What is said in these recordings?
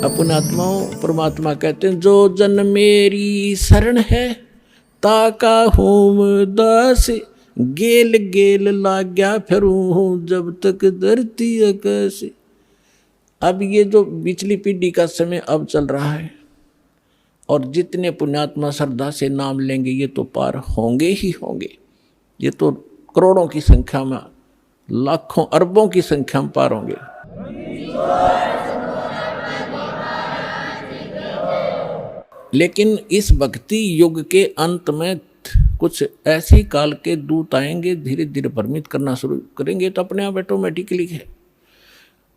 अपन आत्माओं परमात्मा कहते हैं, जो जन मेरी शरण है ताका होम दास, गेल गेल लाग्या फिरूं हूँ जब तक धरती आकाश। अब ये जो पिछली पीढ़ी का समय अब चल रहा है, और जितने पुण्यात्मा श्रद्धा से नाम लेंगे ये तो पार होंगे ही होंगे। ये तो करोड़ों की संख्या में, लाखों अरबों की संख्या में पार होंगे। लेकिन इस भक्ति युग के अंत में कुछ ऐसे काल के दूत आएंगे, धीरे धीरे भ्रमित करना शुरू करेंगे, तो अपने आप ऑटोमेटिकली है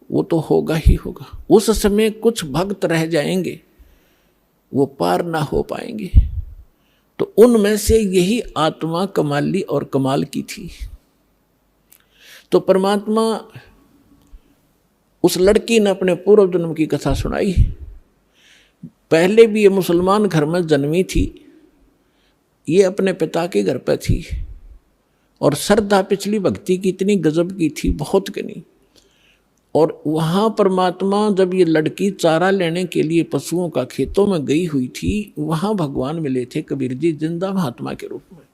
वो तो होगा ही होगा। उस समय कुछ भक्त रह जाएंगे, वो पार ना हो पाएंगे। तो उनमें से यही आत्मा कमाली और कमाल की थी। तो परमात्मा, उस लड़की ने अपने पूर्व जन्म की कथा सुनाई। पहले भी ये मुसलमान घर में जन्मी थी, ये अपने पिता के घर पर थी, और श्रद्धा पिछली भक्ति की इतनी गजब की थी, बहुत कनी। और वहाँ परमात्मा, जब ये लड़की चारा लेने के लिए पशुओं का खेतों में गई हुई थी, वहाँ भगवान मिले थे कबीर जी जिंदा महात्मा के रूप में।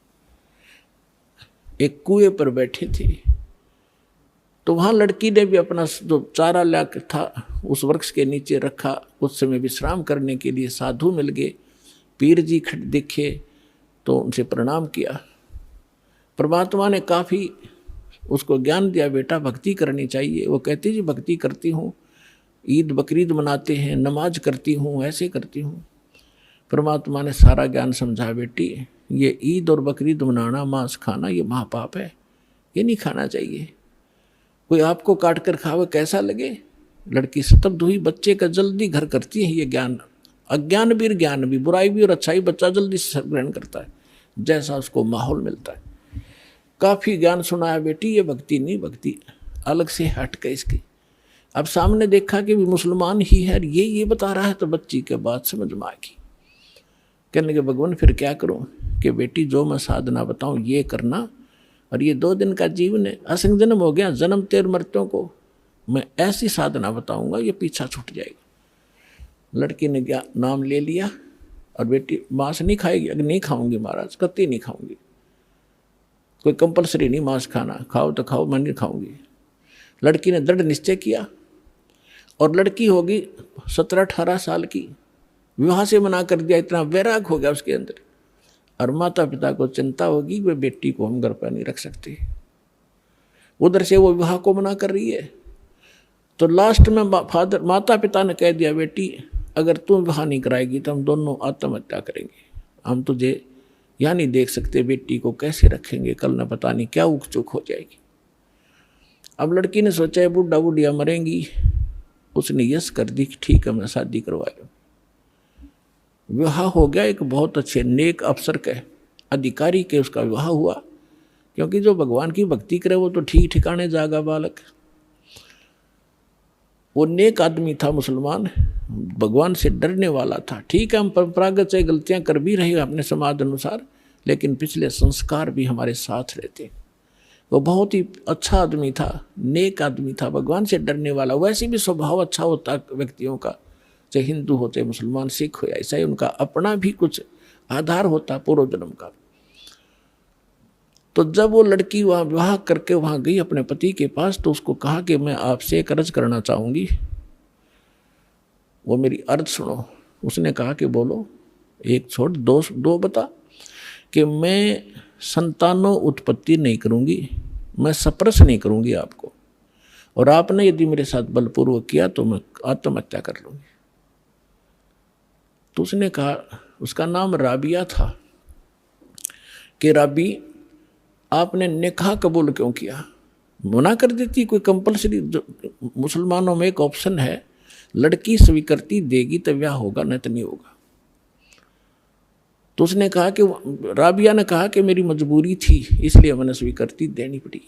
एक कुएं पर बैठे थे, तो वहाँ लड़की ने भी अपना जो चारा ला था उस वृक्ष के नीचे रखा। उस समय विश्राम करने के लिए साधु मिल गए, पीर जी खट दिखे तो उनसे प्रणाम किया। परमात्मा ने काफ़ी उसको ज्ञान दिया, बेटा भक्ति करनी चाहिए। वो कहती जी भक्ति करती हूँ, ईद बकरीद मनाते हैं, नमाज करती हूँ, ऐसे करती हूँ। परमात्मा ने सारा ज्ञान समझाया, बेटी ये ईद और बकरीद मनाना, मांस खाना, ये महापाप है, ये नहीं खाना चाहिए। कोई आपको काट कर खावे कैसा लगे? लड़की स्तब्ध हुई। बच्चे का जल्दी घर करती है ये ज्ञान, अज्ञान भी और ज्ञान भी, बुराई भी और अच्छाई बच्चा जल्दी से ग्रहण करता है, जैसा उसको माहौल मिलता है। काफ़ी ज्ञान सुनाया, बेटी ये भक्ति नहीं, भक्ति अलग से हट के इसकी। अब सामने देखा कि भी मुसलमान ही है, ये बता रहा है, तो बच्ची के बात समझ में आएगी। कहने के भगवान फिर क्या करूं? कि बेटी जो मैं साधना बताऊं ये करना, और ये 2 दिन का जीवन है, असंग जन्म हो गया, जन्म तेर मृत्यों को मैं ऐसी साधना बताऊंगा ये पीछा छूट जाएगा। लड़की ने क्या नाम ले लिया, और बेटी मांस नहीं खाएगी? अगर नहीं खाऊंगी महाराज, कतई नहीं खाऊंगी, कोई कंपलसरी नहीं मांस खाना, खाओ तो खाओ, मैं नहीं खाऊंगी। लड़की ने दृढ़ निश्चय किया, और लड़की होगी 17-18 साल की, विवाह से मना कर दिया। इतना वैराग हो गया उसके अंदर, और माता पिता को चिंता होगी वे बेटी को हम घर पर नहीं रख सकते। उधर से वो विवाह को मना कर रही है, तो लास्ट में माता पिता ने कह दिया, बेटी अगर तू विवाह नहीं कराएगी तो हम दोनों आत्महत्या करेंगे, हम तुझे यहाँ नहीं देख सकते, बेटी को कैसे रखेंगे, कल न पता नहीं क्या उक चुक हो जाएगी। अब लड़की ने सोचा बुढ़ा बुढ़िया मरेंगी, उसने यस कर दी कि ठीक है मैं शादी करवा लूँ। विवाह हो गया, एक बहुत अच्छे नेक अफसर के अधिकारी के उसका विवाह हुआ, क्योंकि जो भगवान की भक्ति करे वो तो ठीक ठिकाने जागा बालक। वो नेक आदमी था, मुसलमान, भगवान से डरने वाला था। ठीक है हम परंपरागत से गलतियां कर भी रहे अपने समाज अनुसार, लेकिन पिछले संस्कार भी हमारे साथ रहते। वो बहुत ही अच्छा आदमी था, नेक आदमी था, भगवान से डरने वाला। वैसे भी स्वभाव अच्छा होता व्यक्तियों का, चाहे हिंदू होते, मुसलमान, सिख हो या ईसाई, उनका अपना भी कुछ आधार होता पूर्व जन्म का। तो जब वो लड़की वहाँ विवाह करके वहाँ गई अपने पति के पास, तो उसको कहा कि मैं आपसे एक अर्ज करना चाहूँगी, वो मेरी अर्ज सुनो। उसने कहा कि बोलो, एक छोड़ दो बता। कि मैं संतानों उत्पत्ति नहीं करूँगी, मैं सप्रस नहीं करूँगी आपको, और आपने यदि मेरे साथ बलपूर्वक किया तो मैं आत्महत्या कर लूँगी। तो उसने कहा, उसका नाम राबिया था, कि राबी आपने निकाह कबूल क्यों किया? मना कर देती, कोई कंपलसरी मुसलमानों में एक ऑप्शन है, लड़की स्वीकृति देगी तो ब्याह होगा, नहीं तो नहीं होगा। तो उसने कहा कि राबिया ने कहा कि मेरी मजबूरी थी इसलिए मैंने स्वीकृति देनी पड़ी।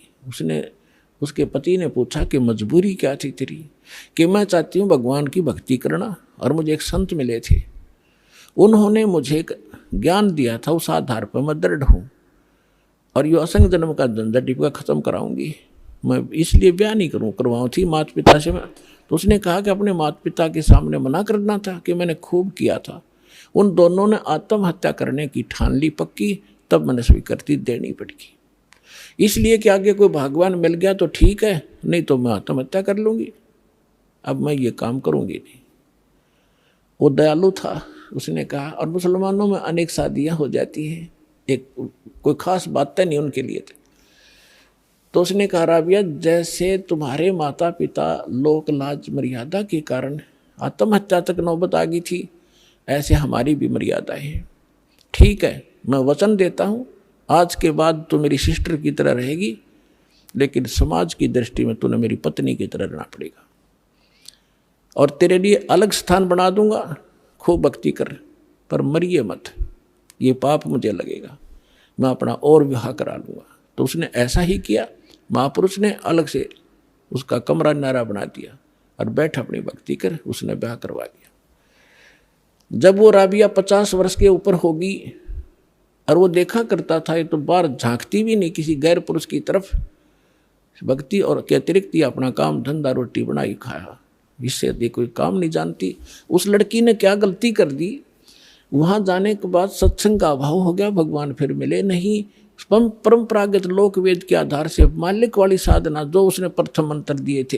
उसके पति ने पूछा कि मजबूरी क्या थी तेरी? कि मैं चाहती हूँ भगवान की भक्ति करना, और मुझे एक संत मिले थे, उन्होंने मुझे ज्ञान दिया था, उस आधार पर मैं दृढ़ हूँ, और यो असंग जन्म का झंझट टिपका खत्म कराऊंगी। मैं इसलिए ब्याह नहीं करवाऊँ थी, माता पिता से मैं तो उसने कहा कि अपने माता पिता के सामने मना करना था कि मैंने खूब किया था। उन दोनों ने आत्महत्या करने की ठान ली पक्की, तब मैंने स्वीकृति देनी पड़ेगी। इसलिए कि आगे कोई भगवान मिल गया तो ठीक है, नहीं तो मैं आत्महत्या कर लूँगी, अब मैं ये काम करूँगी नहीं। वो दयालु था, उसने कहा। और मुसलमानों में अनेक शादियाँ हो जाती हैं, एक कोई खास बातें नहीं उनके लिए थे। तो उसने कहा राबिया, जैसे तुम्हारे माता पिता लोक लाज मर्यादा के कारण आत्महत्या तक नौबत आ गई थी, ऐसे हमारी भी मर्यादा है। ठीक है, मैं वचन देता हूँ आज के बाद तू मेरी सिस्टर की तरह रहेगी, लेकिन समाज की दृष्टि में तूने मेरी पत्नी की तरह रहना पड़ेगा, और तेरे लिए अलग स्थान बना दूंगा, खूब भक्ति कर, पर मरिए मत, ये पाप मुझे लगेगा, मैं अपना और विवाह करा लूँगा। तो उसने ऐसा ही किया। महापुरुष ने अलग से उसका कमरा नारा बना दिया और बैठ अपनी भक्ति कर, उसने विवाह करवा दिया। जब वो राबिया 50 वर्ष के ऊपर होगी और वो देखा करता था, ये तो बाहर झांकती भी नहीं किसी गैर पुरुष की तरफ, भक्ति और के अतिरिक्त ही अपना काम धंधा रोटी बनाई खाया, इससे अधिक कोई काम नहीं जानती। उस लड़की ने क्या गलती कर दी, वहाँ जाने के बाद सत्संग का अभाव हो गया, भगवान फिर मिले नहीं। परंपरागत लोक वेद के आधार से मालिक वाली साधना जो उसने प्रथम मंत्र दिए थे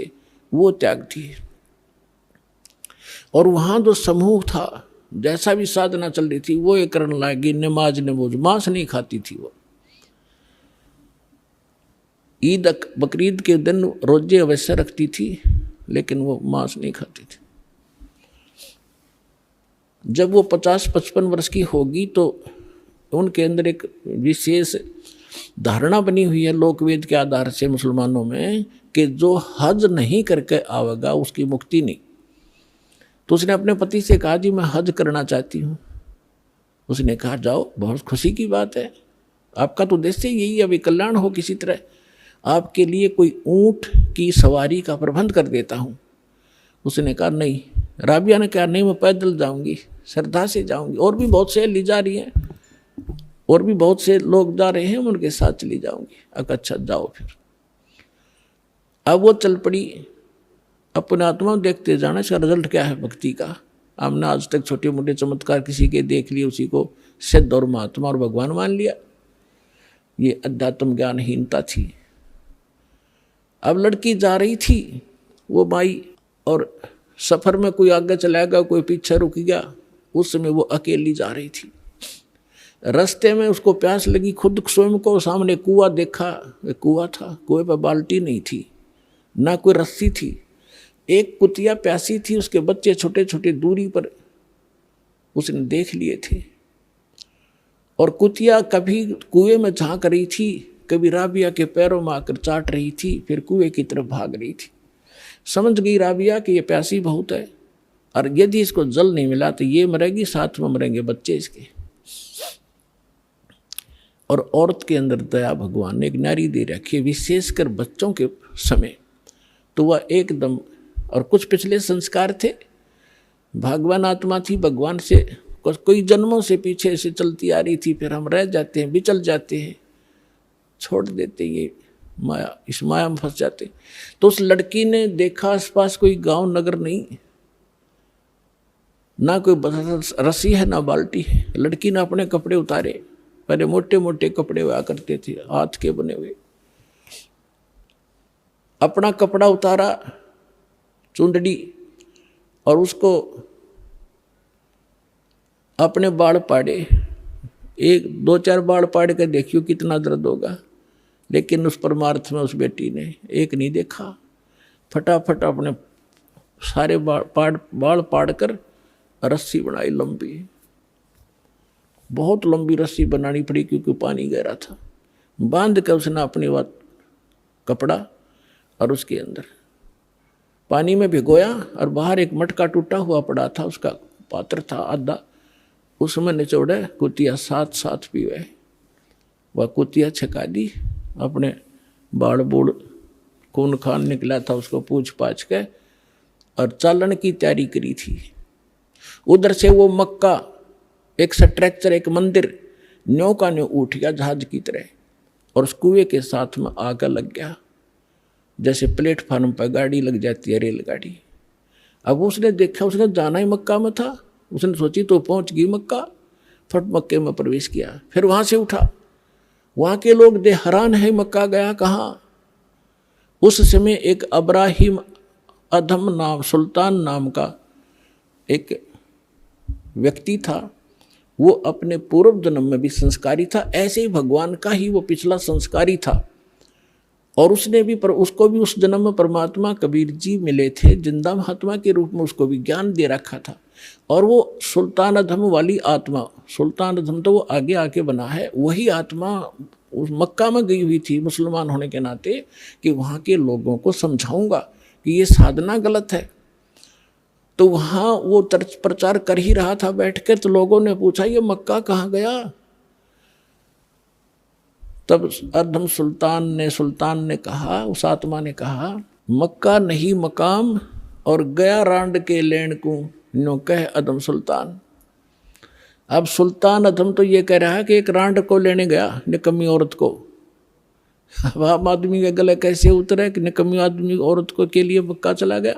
वो त्याग थी। और वहाँ जो समूह था, जैसा भी साधना चल रही थी वो ये करने लगी, नमाज नमोज, मांस नहीं खाती थी वो। ईद बकरीद के दिन रोजे अवश्य रखती थी, लेकिन वो मांस नहीं खाती थी। जब वो 50-55 वर्ष की होगी तो उनके अंदर एक विशेष धारणा बनी हुई है लोकवेद के आधार से मुसलमानों में कि जो हज नहीं करके आवेगा उसकी मुक्ति नहीं। तो उसने अपने पति से कहा, जी मैं हज करना चाहती हूँ। उसने कहा जाओ, बहुत खुशी की बात है, आपका तो उद्देश्य यही अभी कल्याण हो किसी तरह, आपके लिए कोई ऊंट की सवारी का प्रबंध कर देता हूँ। उसने कहा नहीं। राबिया ने कहा नहीं, मैं पैदल जाऊंगी, श्रद्धा से जाऊंगी, और भी बहुत से ली जा रही हैं, और भी बहुत से लोग जा रहे हैं, उनके साथ चली जाऊंगी। अच्छा जाओ फिर। अब वो चल पड़ी, अपने आत्मा देखते जाना इसका रिजल्ट क्या है भक्ति का। हमने आज तक छोटे मोटे चमत्कार किसी के देख लिए, उसी को सिद्ध और महात्मा और भगवान मान लिया, ये अध्यात्म ज्ञानहीनता थी। अब लड़की जा रही थी वो माई, और सफर में कोई आगे चला गया, कोई पीछे रुक गया, उस समय वो अकेली जा रही थी। रास्ते में उसको प्यास लगी, खुद स्वयं को सामने कुआं देखा, कुआं था, कुएं पर बाल्टी नहीं थी, ना कोई रस्सी थी। एक कुतिया प्यासी थी, उसके बच्चे छोटे छोटे दूरी पर उसने देख लिए थे, और कुतिया कभी कुएं में झांक रही थी, कभी राबिया के पैरों में आकर चाट रही थी, फिर कुएं की तरफ भाग रही थी। समझ गई राबिया कि ये प्यासी बहुत है, और यदि इसको जल नहीं मिला तो ये मरेगी, साथ में मरेंगे बच्चे इसके। और औरत के अंदर दया भगवान ने एक नारी दे रखी है, विशेषकर बच्चों के समय, तो वह एकदम, और कुछ पिछले संस्कार थे, भगवान आत्मा थी, भगवान से कोई जन्मों से पीछे से चलती आ रही थी, फिर हम रह जाते हैं, बिचल जाते हैं, छोड़ देते, ये माया, इस माया में फंस जाते। तो उस लड़की ने देखा आसपास कोई गांव नगर नहीं, ना कोई रस्सी है ना बाल्टी है। लड़की ने अपने कपड़े उतारे, पहले मोटे मोटे कपड़े हुआ करते थे हाथ के बने हुए, अपना कपड़ा उतारा, चुंदड़ी, और उसको अपने बाल पाड़े, 1-2-4 बाल पाड़ के देखियो कितना दर्द होगा। लेकिन उस परमार्थ में उस बेटी ने एक नहीं देखा, फटाफट अपने सारे बाल पाड़ कर रस्सी बनाई, लंबी, बहुत लंबी रस्सी बनानी पड़ी क्योंकि पानी गहरा था। बांध कर उसने अपनी बात कपड़ा और उसके अंदर पानी में भिगोया, और बाहर एक मटका टूटा हुआ पड़ा था, उसका पात्र था आधा, उसमें निचोड़े कुतिया साथ पीवे। वह कुतिया छका दी, अपने बाड़ बूढ़ खून खान निकला था उसको पूछ पाछ के, और चालन की तैयारी करी थी। उधर से वो मक्का एक स्ट्रक्चर, एक मंदिर न्यों का न्यों उठ गया जहाज की तरह, और उस कुएं के साथ में आकर लग गया, जैसे प्लेटफार्म पर गाड़ी लग जाती है, रेलगाड़ी। अब उसने देखा, उसने जाना ही मक्का में था, उसने सोची तो पहुंच गई मक्का, फट मक्के में प्रवेश किया। फिर वहां से उठा, वहां के लोग दे हैरान है, मक्का गया कहाँ। उस समय एक अब्राहिम अधम नाम, सुल्तान नाम का एक व्यक्ति था, वो अपने पूर्व जन्म में भी संस्कारी था, ऐसे ही भगवान का ही वो पिछला संस्कारी था। और उसने भी उसको भी उस जन्म में परमात्मा कबीर जी मिले थे, जिंदा महात्मा के रूप में उसको भी ज्ञान दे रखा था। और वो सुल्तान अधम वाली आत्मा, सुल्तान अधम तो वो आगे आके बना है, वही आत्मा उस मक्का में गई हुई थी मुसलमान होने के नाते, कि वहाँ के लोगों को समझाऊंगा कि ये साधना गलत है। तो वहाँ वो प्रचार कर ही रहा था बैठ के, तो लोगों ने पूछा ये मक्का कहाँ गया। तब अधम सुल्तान ने कहा, उस आत्मा ने कहा, मक्का नहीं मकाम और गया रांड के लेन को नो कह अधम सुल्तान। अब सुल्तान अधम तो ये कह रहा है कि एक रांड को लेने गया, निकम्मी औरत को। अब आम आदमी के गले कैसे उतरे कि निकम्मी आदमी औरत को के लिए मक्का चला गया।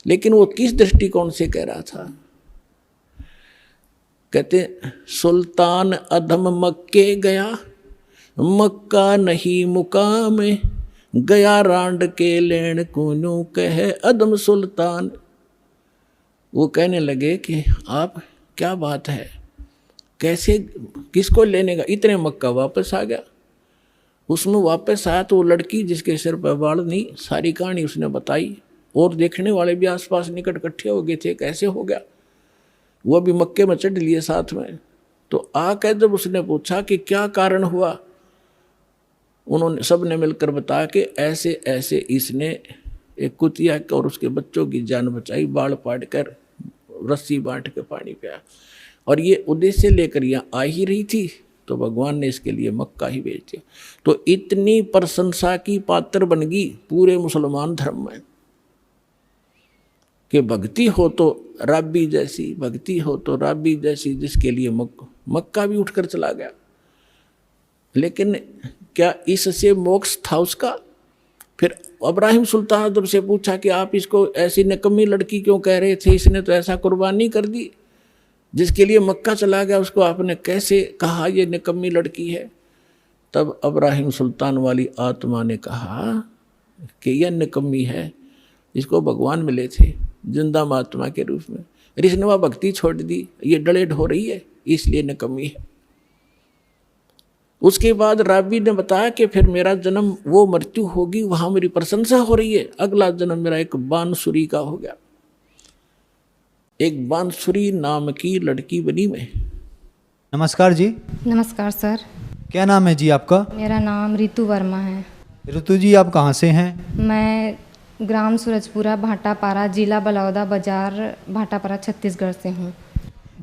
लेकिन वो किस दृष्टिकोण से कह रहा था, कहते सुल्तान अधम मक्के गया, मक्का नहीं मुकाम, गया रांड के लेन कुनू कह अदम सुल्तान। वो कहने लगे कि आप क्या बात है, कैसे किसको लेने का, इतने मक्का वापस आ गया। उसमें वापस आया तो वो लड़की जिसके सिर पर बाल नहीं, सारी कहानी उसने बताई। और देखने वाले भी आसपास निकट इकट्ठे हो गए थे, कैसे हो गया। वो भी मक्के में चढ़ लिए साथ में। तो आकर जब उसने पूछा कि क्या कारण हुआ, उन्होंने सब ने मिलकर बताया कि ऐसे ऐसे इसने एक कुतिया और उसके बच्चों की जान बचाई, बाढ़ पाट कर रस्सी बांट के पानी पिया। और ये उद्देश्य लेकर यहाँ आ ही रही थी, तो भगवान ने इसके लिए मक्का ही भेज दिया। तो इतनी प्रशंसा की पात्र बन गई पूरे मुसलमान धर्म में कि भक्ति हो तो राबी जैसी, भक्ति हो तो राबी जैसी, जिसके लिए मक्का भी उठकर चला गया। लेकिन क्या इससे मोक्ष था उसका? फिर अब्राहिम सुल्तान अदब से पूछा कि आप इसको ऐसी निकम्मी लड़की क्यों कह रहे थे, इसने तो ऐसा कुर्बानी कर दी, जिसके लिए मक्का चला गया, उसको आपने कैसे कहा ये निकम्मी लड़की है? तब अब्राहिम सुल्तान वाली आत्मा ने कहा कि यह निकम्मी है, इसको भगवान मिले थे जिंदा महात्मा के रूप में, इसने वह भक्ति छोड़ दी, ये डलेड हो रही है, इसलिए निकम्मी है। उसके बाद राबी ने बताया कि फिर मेरा जन्म वो मृत्यु होगी, वहां मेरी प्रशंसा हो रही है, अगला जन्म मेरा एक बांसुरी का हो गया। एक बांसुरी नाम की लड़की बनी मैं। नमस्कार जी। नमस्कार सर। क्या नाम है जी आपका? मेरा नाम रितु वर्मा है। रितु जी, आप कहाँ से हैं? मैं ग्राम सूरजपुरा भाटापारा, जिला बलौदा बाजार, भाटापारा, छत्तीसगढ़ से हूँ।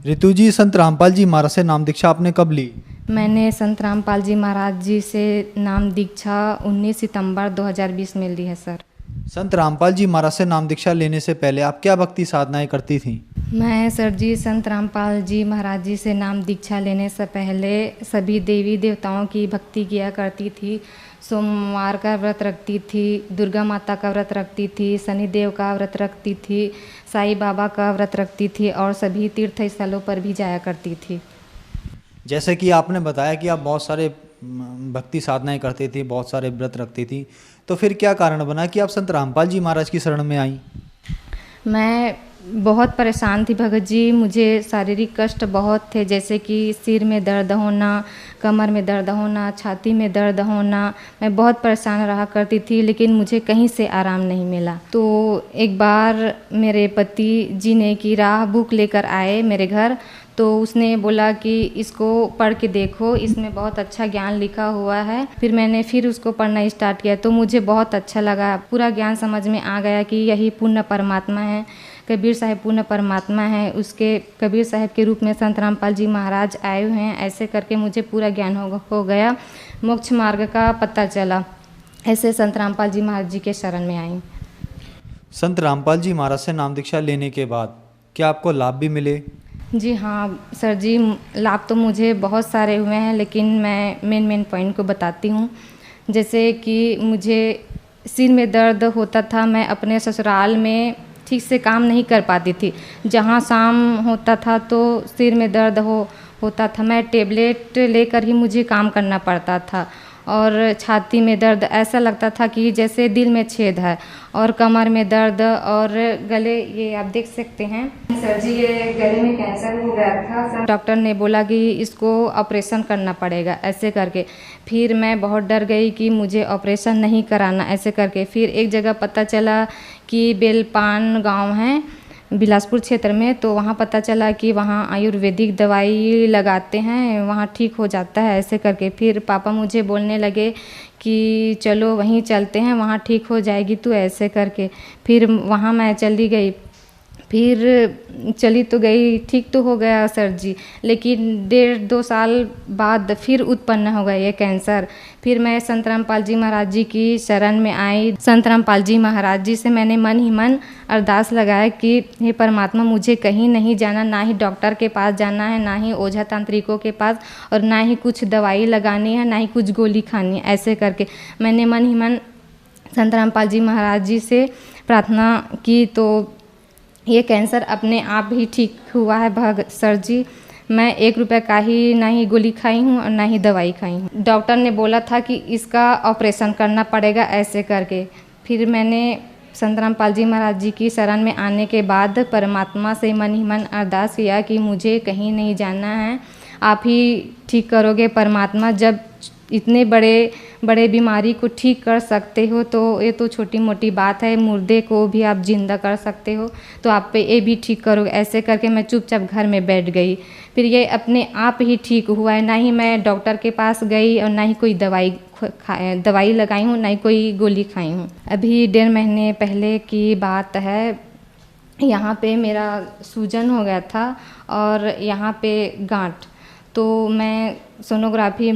रितु जी, संत रामपाल जी महाराज से नाम दीक्षा आपने कब ली? मैंने संत रामपाल जी महाराज जी से नाम दीक्षा 19 सितंबर 2020 में ली है सर। संत रामपाल जी महाराज से नाम दीक्षा लेने से पहले आप क्या भक्ति साधनाएं करती थीं? मैं सर जी संत रामपाल जी महाराज जी से नाम दीक्षा लेने से पहले सभी देवी देवताओं की भक्ति किया करती थी। सोमवार का व्रत रखती थी, दुर्गा माता का व्रत रखती थी, शनिदेव का व्रत रखती थी, साईं बाबा का व्रत रखती थी और सभी तीर्थ स्थलों पर भी जाया करती थी। जैसे कि आपने बताया कि आप बहुत सारे भक्ति साधनाएं करती थी, बहुत सारे व्रत रखती थी, तो फिर क्या कारण बना कि आप संत रामपाल जी महाराज की शरण में आई? मैं बहुत परेशान थी भगत जी, मुझे शारीरिक कष्ट बहुत थे, जैसे कि सिर में दर्द होना, कमर में दर्द होना, छाती में दर्द होना। मैं बहुत परेशान रहा करती थी, लेकिन मुझे कहीं से आराम नहीं मिला। तो एक बार मेरे पति जी ने की राह बुक लेकर आए मेरे घर, तो उसने बोला कि इसको पढ़ के देखो, इसमें बहुत अच्छा ज्ञान लिखा हुआ है। फिर मैंने उसको पढ़ना स्टार्ट किया, तो मुझे बहुत अच्छा लगा। पूरा ज्ञान समझ में आ गया कि यही पूर्ण परमात्मा है, कबीर साहब पूर्ण परमात्मा है, उसके कबीर साहब के रूप में संत रामपाल जी महाराज आए हुए हैं। ऐसे करके मुझे पूरा ज्ञान हो गया, मोक्ष मार्ग का पता चला। ऐसे संत रामपाल जी महाराज जी के शरण में आई। संत रामपाल जी महाराज से नाम दीक्षा लेने के बाद क्या आपको लाभ भी मिले? जी हाँ सर जी, लाभ तो मुझे बहुत सारे हुए हैं, लेकिन मैं मेन पॉइंट को बताती हूँ। जैसे कि मुझे सिर में दर्द होता था, मैं अपने ससुराल में ठीक से काम नहीं कर पाती थी। जहाँ शाम होता था तो सिर में दर्द होता था, मैं टेबलेट लेकर ही मुझे काम करना पड़ता था। और छाती में दर्द, ऐसा लगता था कि जैसे दिल में छेद है। और कमर में दर्द और गले, ये आप देख सकते हैं सर जी, ये गले में कैंसर हो गया था। डॉक्टर ने बोला कि इसको ऑपरेशन करना पड़ेगा ऐसे करके। फिर मैं बहुत डर गई कि मुझे ऑपरेशन नहीं कराना ऐसे करके। फिर एक जगह पता चला कि बेलपान गांव है बिलासपुर क्षेत्र में, तो वहाँ पता चला कि वहाँ आयुर्वेदिक दवाई लगाते हैं, वहाँ ठीक हो जाता है ऐसे करके। फिर पापा मुझे बोलने लगे कि चलो वहीं चलते हैं, वहाँ ठीक हो जाएगी तू ऐसे करके। फिर वहाँ मैं चली गई। फिर चली तो गई, ठीक तो हो गया सर जी, लेकिन 1.5-2 साल बाद फिर उत्पन्न हो गया ये कैंसर। फिर मैं संत रामपाल जी महाराज जी की शरण में आई। संत रामपाल जी महाराज जी से मैंने मन ही मन अरदास लगाया कि हे परमात्मा, मुझे कहीं नहीं जाना, ना ही डॉक्टर के पास जाना है, ना ही ओझा तांत्रिकों के पास, और ना ही कुछ दवाई लगानी है, ना ही कुछ गोली खानी है ऐसे करके। मैंने मन ही मन संत रामपाल जी महाराज जी से प्रार्थना की, तो ये कैंसर अपने आप ही ठीक हुआ है सर जी। मैं 1 रुपये का ही ना ही गोली खाई हूँ और ना ही दवाई खाई हूँ। डॉक्टर ने बोला था कि इसका ऑपरेशन करना पड़ेगा ऐसे करके। फिर मैंने संत रामपाल जी महाराज जी की शरण में आने के बाद परमात्मा से मन ही मन अरदास किया कि मुझे कहीं नहीं जाना है, आप ही ठीक करोगे परमात्मा। जब इतने बड़े बीमारी को ठीक कर सकते हो तो ये तो छोटी मोटी बात है, मुर्दे को भी आप जिंदा कर सकते हो, तो आप पे ये भी ठीक करोगे ऐसे करके। मैं चुपचाप घर में बैठ गई। फिर ये अपने आप ही ठीक हुआ है, ना ही मैं डॉक्टर के पास गई और ना ही कोई दवाई लगाई हूँ, ना ही कोई गोली खाई हूँ। अभी 1.5 महीने पहले की बात है, यहाँ पे मेरा सूजन हो गया था और यहाँ पे गांठ। तो मैं सोनोग्राफी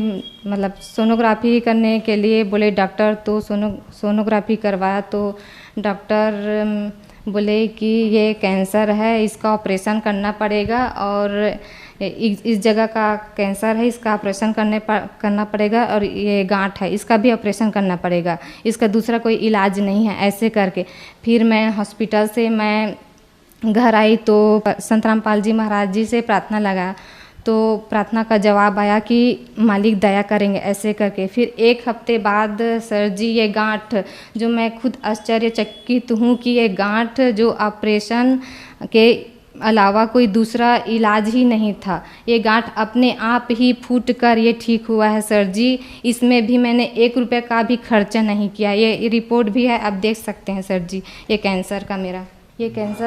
करने के लिए बोले डॉक्टर, तो सोनोग्राफी करवाया तो डॉक्टर बोले कि ये कैंसर है, इसका ऑपरेशन करना पड़ेगा, और इस जगह का कैंसर है, इसका ऑपरेशन करना पड़ेगा, और ये गांठ है, इसका भी ऑपरेशन करना पड़ेगा, इसका दूसरा कोई इलाज नहीं है ऐसे करके। फिर मैं हॉस्पिटल से मैं घर आई तो संत रामपाल जी महाराज जी से प्रार्थना लगा, तो प्रार्थना का जवाब आया कि मालिक दया करेंगे ऐसे करके। फिर 1 हफ्ते बाद सर जी ये गांठ, जो मैं खुद आश्चर्यचकित हूँ कि ये गांठ जो ऑपरेशन के अलावा कोई दूसरा इलाज ही नहीं था, ये गांठ अपने आप ही फूट कर ये ठीक हुआ है सर जी। इसमें भी मैंने 1 रुपये का भी खर्चा नहीं किया। ये रिपोर्ट भी है, आप देख सकते हैं सर जी, ये कैंसर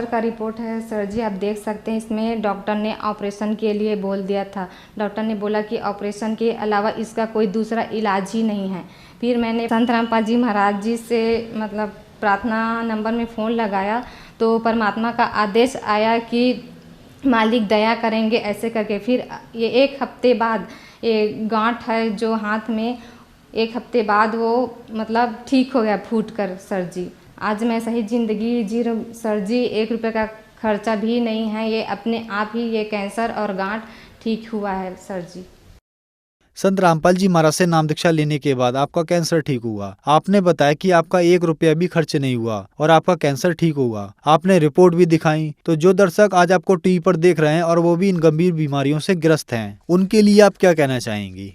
का रिपोर्ट है सर जी, आप देख सकते हैं। इसमें डॉक्टर ने ऑपरेशन के लिए बोल दिया था। डॉक्टर ने बोला कि ऑपरेशन के अलावा इसका कोई दूसरा इलाज ही नहीं है। फिर मैंने संत रामपाल जी महाराज जी से प्रार्थना नंबर में फ़ोन लगाया, तो परमात्मा का आदेश आया कि मालिक दया करेंगे ऐसे करके। फिर ये 1 हफ्ते बाद ये गांठ है जो हाथ में, 1 हफ्ते बाद वो ठीक हो गया फूट कर सर जी। आज मैं सही ज़िंदगी जी रहा हूँ सर जी, 1 रुपये का खर्चा भी नहीं है, ये अपने आप ही ये कैंसर और गांठ ठीक हुआ है सर जी। संत रामपाल जी महाराज से नाम दीक्षा लेने के बाद आपका कैंसर ठीक हुआ। आपने बताया कि आपका 1 रुपया भी खर्च नहीं हुआ और आपका कैंसर ठीक हुआ। आपने रिपोर्ट भी दिखाई। तो जो दर्शक आज आपको टीवी पर देख रहे हैं और वो भी इन गंभीर बीमारियों से ग्रस्त हैं, उनके लिए आप क्या कहना चाहेंगी?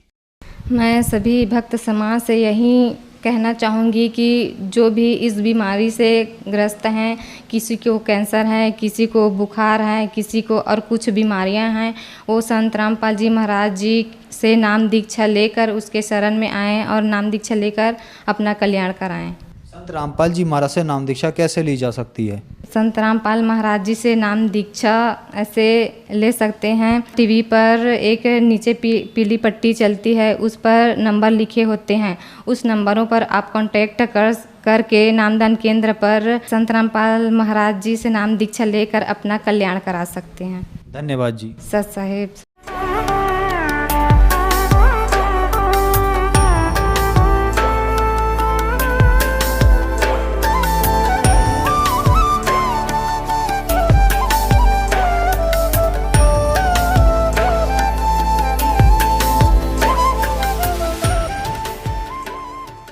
मैं सभी भक्त समाज से यही कहना चाहूँगी कि जो भी इस बीमारी से ग्रस्त हैं, किसी को कैंसर है, किसी को बुखार है, किसी को और कुछ बीमारियां हैं, वो संत रामपाल जी महाराज जी से नाम दीक्षा लेकर उसके शरण में आएँ और नाम दीक्षा लेकर अपना कल्याण कराएं। संत रामपाल जी महाराज से नाम दीक्षा कैसे ली जा सकती है? संत रामपाल महाराज जी से नाम दीक्षा ऐसे ले सकते हैं, टीवी पर एक नीचे पीली पट्टी चलती है, उस पर नंबर लिखे होते हैं। उस नंबरों पर आप कांटेक्ट करके नामदान केंद्र पर संत रामपाल महाराज जी से नाम दीक्षा लेकर अपना कल्याण करा सकते हैं। धन्यवाद जी। सत साहेब।